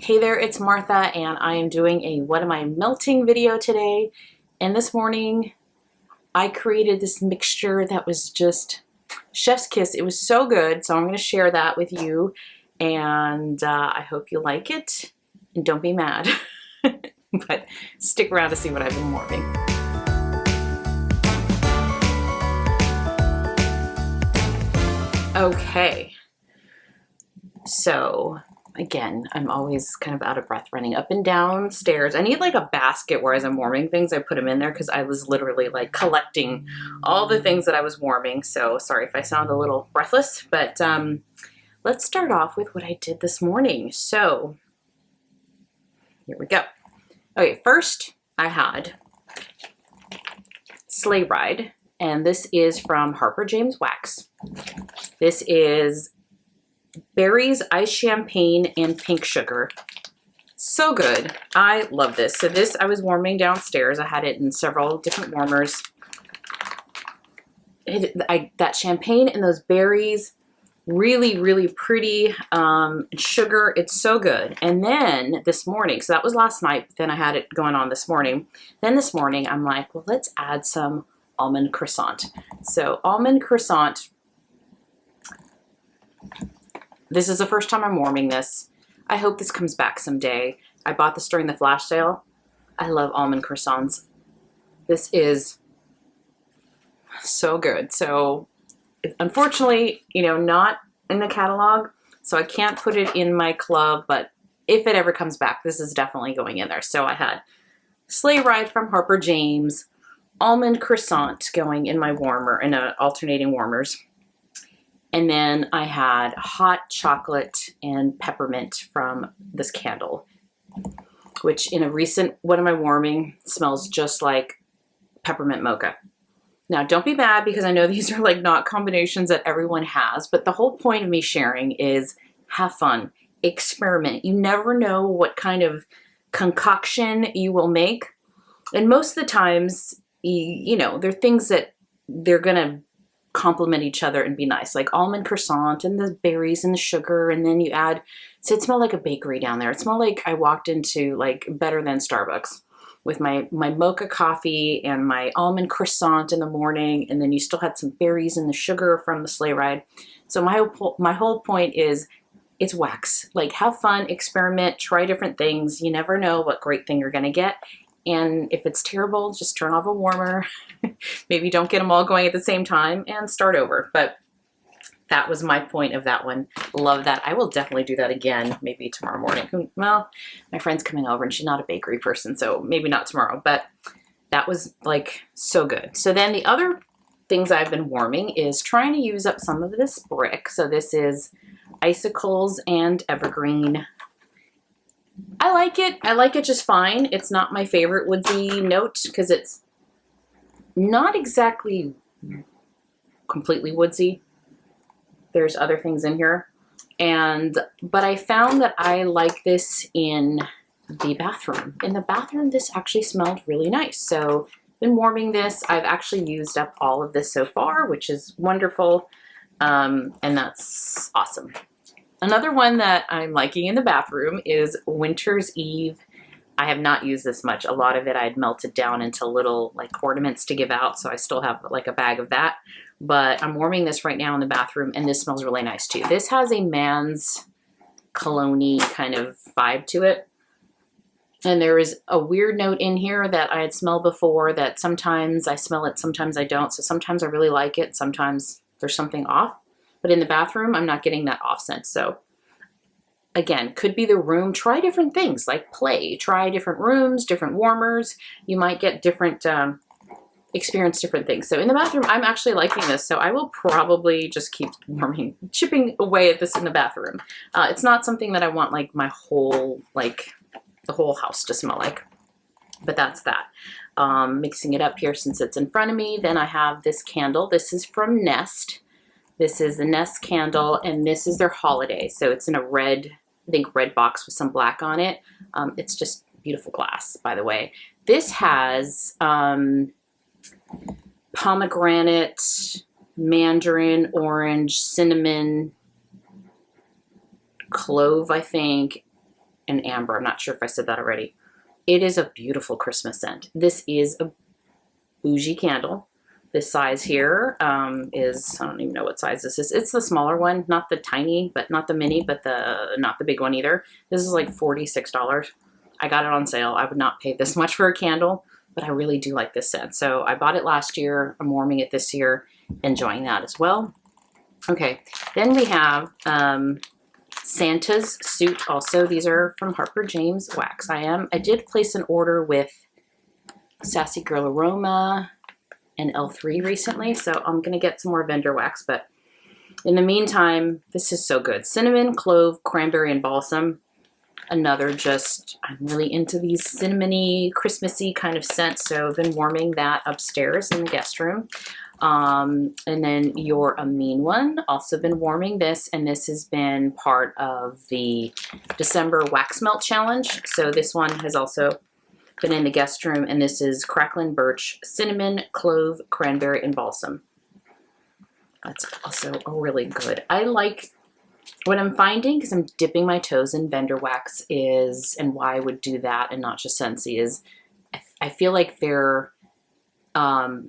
Hey there, it's Martha, and I am doing a what am I melting video today. And this morning I created this mixture that was just chef's kiss. It was so good, so I'm going to share that with you, and I hope you like it, and don't be mad. But stick around to see what I've been warming. Okay, so again, I'm always kind of out of breath running up and down stairs. I need like a basket where as I'm warming things, I put them in there because I was literally like collecting all the things that I was warming. So sorry if I sound a little breathless, but let's start off with what I did this morning. So here we go. Okay, first I had Sleigh Ride, and this is from Harper James Wax. This is berries, iced champagne, and pink sugar. So good. I love this. So this I was warming downstairs. I had it in several different warmers. That champagne and those berries, really, really pretty. Sugar, it's so good. And then this morning, so that was last night, then I had it going on this morning. Then this morning, I'm like, well, let's add some almond croissant. So almond croissant. This is the first time I'm warming this. I hope this comes back someday. I bought this during the flash sale. I love almond croissants. This is so good. So unfortunately, you know, not in the catalog, so I can't put it in my club, but if it ever comes back, this is definitely going in there. So I had Sleigh Ride from Harper James, almond croissant going in my warmer, in alternating warmers. And then I had hot chocolate and peppermint from this candle, which in a recent, what am I warming, smells just like peppermint mocha. Now, don't be mad because I know these are like not combinations that everyone has, but the whole point of me sharing is have fun, experiment. You never know what kind of concoction you will make. And most of the times, you know, they're things that they're going to complement each other and be nice, like almond croissant and the berries and the sugar, and then you add, so it smelled like a bakery down there. It smelled like I walked into like better than Starbucks with my mocha coffee and my almond croissant in the morning, and then you still had some berries and the sugar from the sleigh ride. So my whole point is it's wax. Like, have fun, experiment, try different things. You never know what great thing you're gonna get. And if it's terrible, just turn off a warmer. Maybe don't get them all going at the same time and start over. But that was my point of that one. Love that. I will definitely do that again, maybe tomorrow morning. Well, my friend's coming over and she's not a bakery person, so maybe not tomorrow. But that was like so good. So then the other things I've been warming is trying to use up some of this brick. So this is icicles and evergreen. I like it. I like it just fine. It's not my favorite woodsy note because it's not exactly completely woodsy. There's other things in here. But I found that I like this in the bathroom. In the bathroom, this actually smelled really nice. So been warming this. I've actually used up all of this so far, which is wonderful. And that's awesome. Another one that I'm liking in the bathroom is Winter's Eve. I have not used this much. A lot of it I had melted down into little like ornaments to give out, so I still have like a bag of that. But I'm warming this right now in the bathroom, and this smells really nice too. This has a man's cologne-y kind of vibe to it. And there is a weird note in here that I had smelled before that sometimes I smell it, sometimes I don't. So sometimes I really like it, sometimes there's something off. But in the bathroom, I'm not getting that off scent. So again, could be the room. Try different things like play. Try different rooms, different warmers. You might get different, experience different things. So in the bathroom, I'm actually liking this. So I will probably just keep warming, chipping away at this in the bathroom. It's not something that I want like my whole, like the whole house to smell like. But that's that. Mixing it up here since it's in front of me. Then I have this candle. This is from Nest. This is the Nest candle, and this is their holiday. So it's in a red, I think red box with some black on it. It's just beautiful glass, by the way. This has pomegranate, mandarin, orange, cinnamon, clove, I think, and amber. I'm not sure if I said that already. It is a beautiful Christmas scent. This is a bougie candle. This size here is, I don't even know what size this is. It's the smaller one, not the tiny, but not the mini, but not the big one either. This is like $46. I got it on sale. I would not pay this much for a candle, but I really do like this scent. So I bought it last year. I'm warming it this year, enjoying that as well. Okay, then we have Santa's Suit also. These are from Harper James Wax. I did place an order with Sassy Girl Aroma and L3 recently, so I'm gonna get some more vendor wax, but in the meantime, this is so good. Cinnamon, clove, cranberry, and balsam. Another I'm really into these cinnamony, Christmassy kind of scents, so I've been warming that upstairs in the guest room. And then You're a Mean One, also been warming this, and this has been part of the December Wax Melt Challenge. So this one has also been in the guest room, and this is Cracklin' Birch, Cinnamon, Clove, Cranberry, and Balsam. That's also a really good. I like what I'm finding, because I'm dipping my toes in vendor wax, is, and why I would do that and not just Scentsy, is I feel like their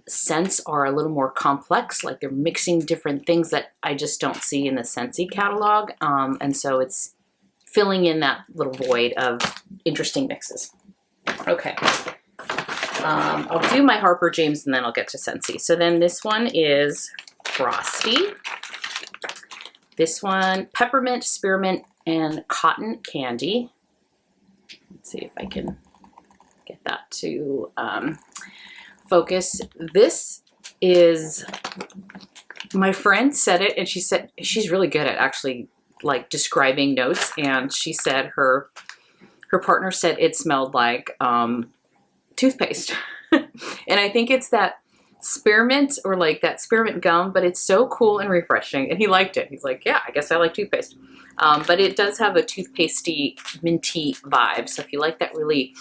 scents are a little more complex, like they're mixing different things that I just don't see in the Scentsy catalog, and so it's filling in that little void of interesting mixes. Okay, I'll do my Harper James and then I'll get to Scentsy. So then this one is Frosty. This one, Peppermint, Spearmint, and Cotton Candy. Let's see if I can get that to focus. This is, my friend said it, and she said she's really good at actually like describing notes, and she said her partner said it smelled like toothpaste. And I think it's that spearmint, or like that spearmint gum, but it's so cool and refreshing, and he liked it. He's like, yeah, I guess I like toothpaste. But it does have a toothpastey, minty vibe. So if you like that really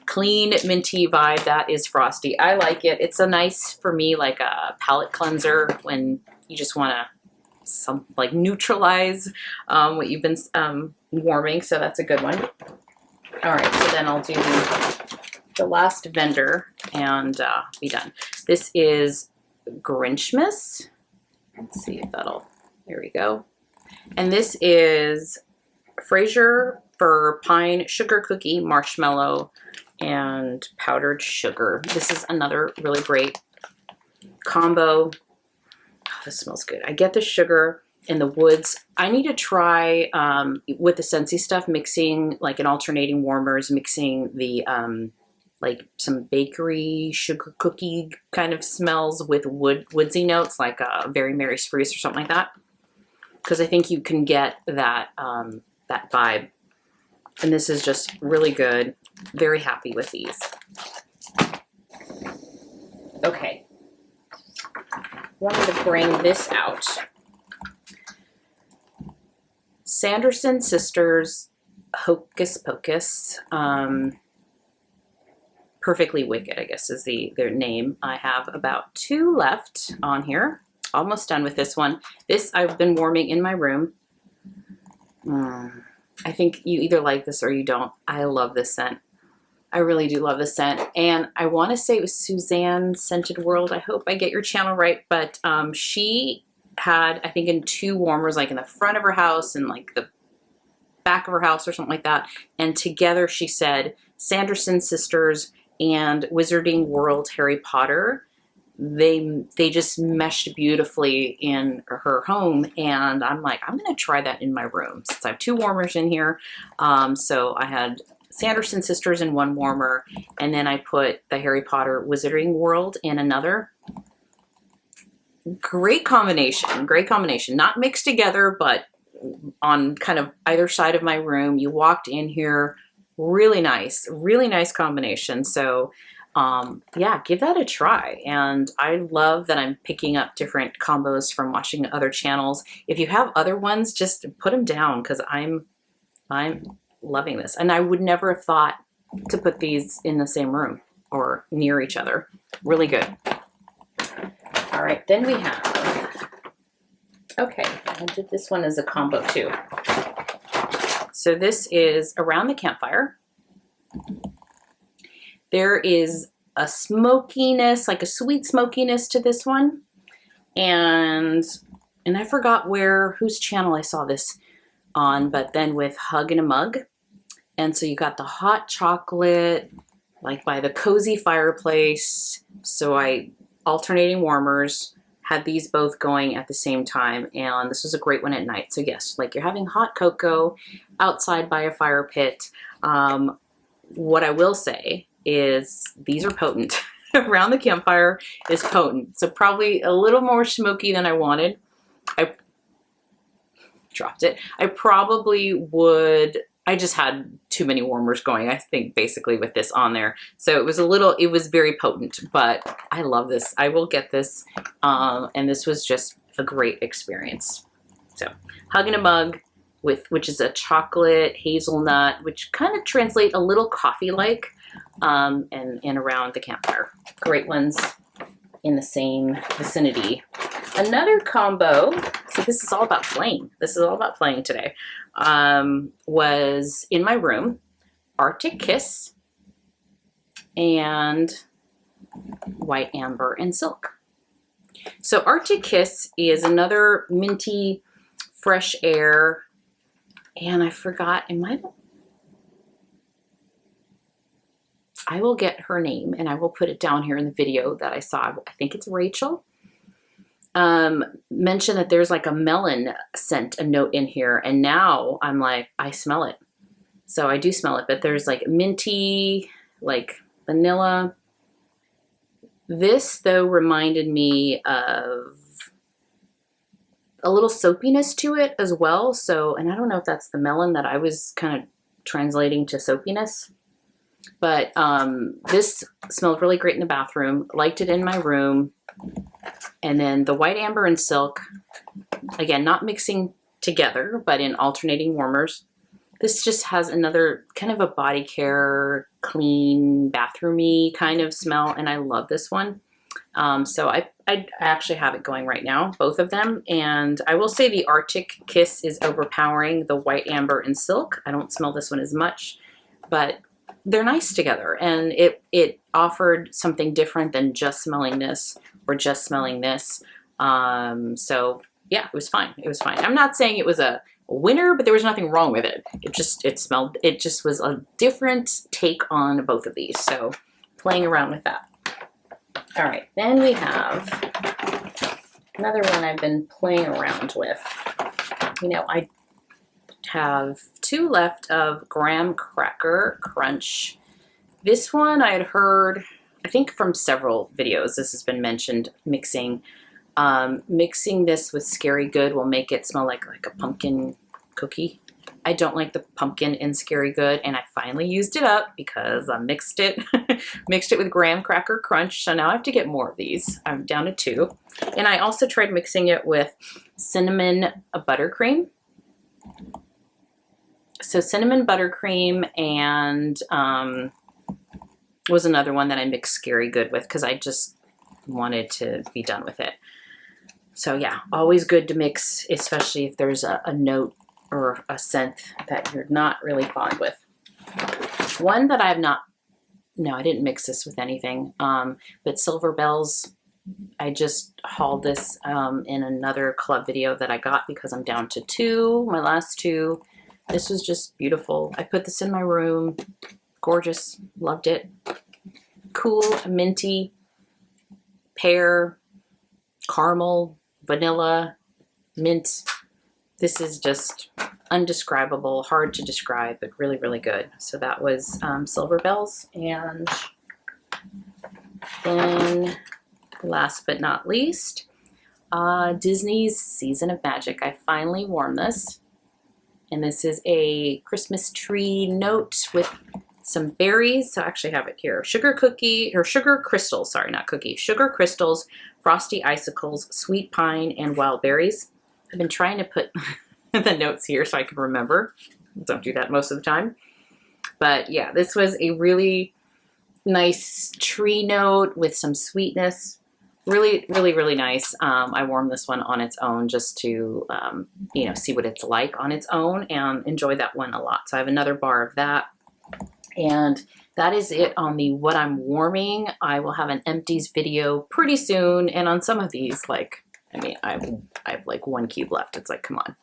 clean, minty vibe, that is Frosty. I like it. It's a nice, for me, like a palette cleanser when you just want to like neutralize what you've been warming. So that's a good one. All right, so then I'll do the last vendor and be done. This is Grinchmas. Let's see if that'll, there we go. And this is Fraser Fir Pine Sugar Cookie Marshmallow and Powdered Sugar. This is another really great combo. Oh, this smells good. I get the sugar in the woods. I need to try with the Scentsy stuff, mixing like an alternating warmers, mixing the like some bakery sugar cookie kind of smells with woodsy notes, like a Very Merry Spruce or something like that, because I think you can get that that vibe. And this is just really good. Very happy with these. Okay, wanted to bring this out. Sanderson Sisters Hocus Pocus. Perfectly Wicked, I guess, is their name. I have about 2 left on here. Almost done with this one. This I've been warming in my room. I think you either like this or you don't. I love this scent. I really do love this scent. And I want to say it was Suzanne Scented World. I hope I get your channel right. But she had, I think, in 2 warmers, like in the front of her house and like the back of her house or something like that. And together she said Sanderson Sisters and Wizarding World Harry Potter. They just meshed beautifully in her home, and I'm like, I'm gonna try that in my room since I have 2 warmers in here. So I had Sanderson Sisters in 1 warmer, and then I put the Harry Potter Wizarding World in another. Great combination, great combination. Not mixed together, but on kind of either side of my room. You walked in here, really nice combination. So yeah, give that a try. And I love that I'm picking up different combos from watching other channels. If you have other ones, just put them down, because I'm loving this. And I would never have thought to put these in the same room or near each other. Really good. All right, then we have, okay, I did this one as a combo too. So this is around the campfire. There is a smokiness, like a sweet smokiness to this one. And I forgot whose channel I saw this on, but then with Hug in a Mug. And so you got the hot chocolate, like by the cozy fireplace. So alternating warmers, had these both going at the same time. And this was a great one at night. So yes, like you're having hot cocoa outside by a fire pit. What I will say is these are potent. Around the campfire is potent. So probably a little more smoky than I wanted. I dropped it. I just had too many warmers going, I think, basically with this on there. So it was very potent, but I love this. I will get this. And this was just a great experience. So Hug in a Mug, which is a chocolate hazelnut, which kind of translate a little coffee-like, and around the campfire. Great ones in the same vicinity. Another combo, so this is all about playing. This is all about playing today. Was in my room, Arctic Kiss and White Amber and Silk. So Arctic Kiss is another minty, fresh air, and I forgot, I will get her name and I will put it down here in the video that I saw. I think it's Rachel. Mentioned that there's like a melon scent, a note in here, and now I'm like, I smell it. So I do smell it, but there's like minty, like vanilla. This though reminded me of a little soapiness to it as well. So, and I don't know if that's the melon that I was kind of translating to soapiness, but this smelled really great in the bathroom. Liked it in my room. And then the White Amber and Silk, again, not mixing together, but in alternating warmers. This just has another kind of a body care, clean, bathroomy kind of smell, and I love this one. So I actually have it going right now, both of them. And I will say the Arctic Kiss is overpowering the White Amber and Silk. I don't smell this one as much, but they're nice together. And it offered something different than just smelling this or just smelling this. So yeah, it was fine. It was fine. I'm not saying it was a winner, but there was nothing wrong with it. It just was a different take on both of these. So playing around with that. All right, then we have another one I've been playing around with. You know, I have two left of Graham Cracker Crunch. This one I had heard, I think from several videos, this has been mentioned, mixing this with Scary Good will make it smell like a pumpkin cookie. I don't like the pumpkin in Scary Good, and I finally used it up because I mixed it with Graham Cracker Crunch. So now I have to get more of these. I'm down to 2. And I also tried mixing it with cinnamon buttercream. So cinnamon buttercream and was another one that I mixed Scary Good with because I just wanted to be done with it. So yeah, always good to mix, especially if there's a note or a scent that you're not really fond with. One that I didn't mix this with anything, but Silver Bells, I just hauled this in another club video that I got because I'm down to 2, my last 2. This was just beautiful. I put this in my room, gorgeous, loved it. Cool, minty, pear, caramel, vanilla, mint. This is just undescribable, hard to describe, but really, really good. So that was Silver Bells. And then last but not least, Disney's Season of Magic. I finally warmed this. And this is a Christmas tree note with some berries. So I actually have it here. Sugar crystals, sorry, not cookie. Sugar crystals, frosty icicles, sweet pine, and wild berries. I've been trying to put the notes here so I can remember. Don't do that most of the time. But yeah, this was a really nice tree note with some sweetness. really, really, really nice. I warmed this one on its own just to, you know, see what it's like on its own and enjoy that one a lot. So I have another bar of that. And that is it on the what I'm warming. I will have an empties video pretty soon. And on some of these, like, I mean, I have like 1 cube left. It's like, come on.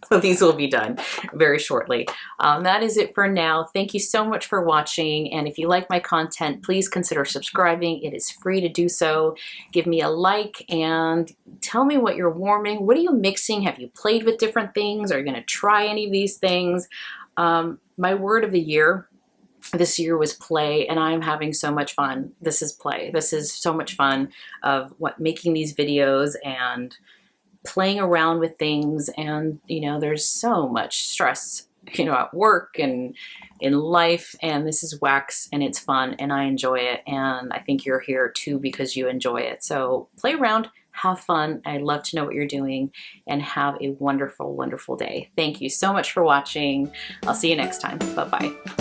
So these will be done very shortly. That is it for now. Thank you so much for watching. And if you like my content, please consider subscribing. It is free to do so. Give me a like and tell me what you're warming. What are you mixing? Have you played with different things? Are you going to try any of these things? My word of the year this year was play, and I'm having so much fun. This is play. This is so much fun of making these videos and playing around with things. And you know, there's so much stress, you know, at work and in life, and this is wax and it's fun and I enjoy it, and I think you're here too because you enjoy it. So play around, have fun. I love to know what you're doing, and have a wonderful, wonderful day. Thank you so much for watching. I'll see you next time. Bye-bye.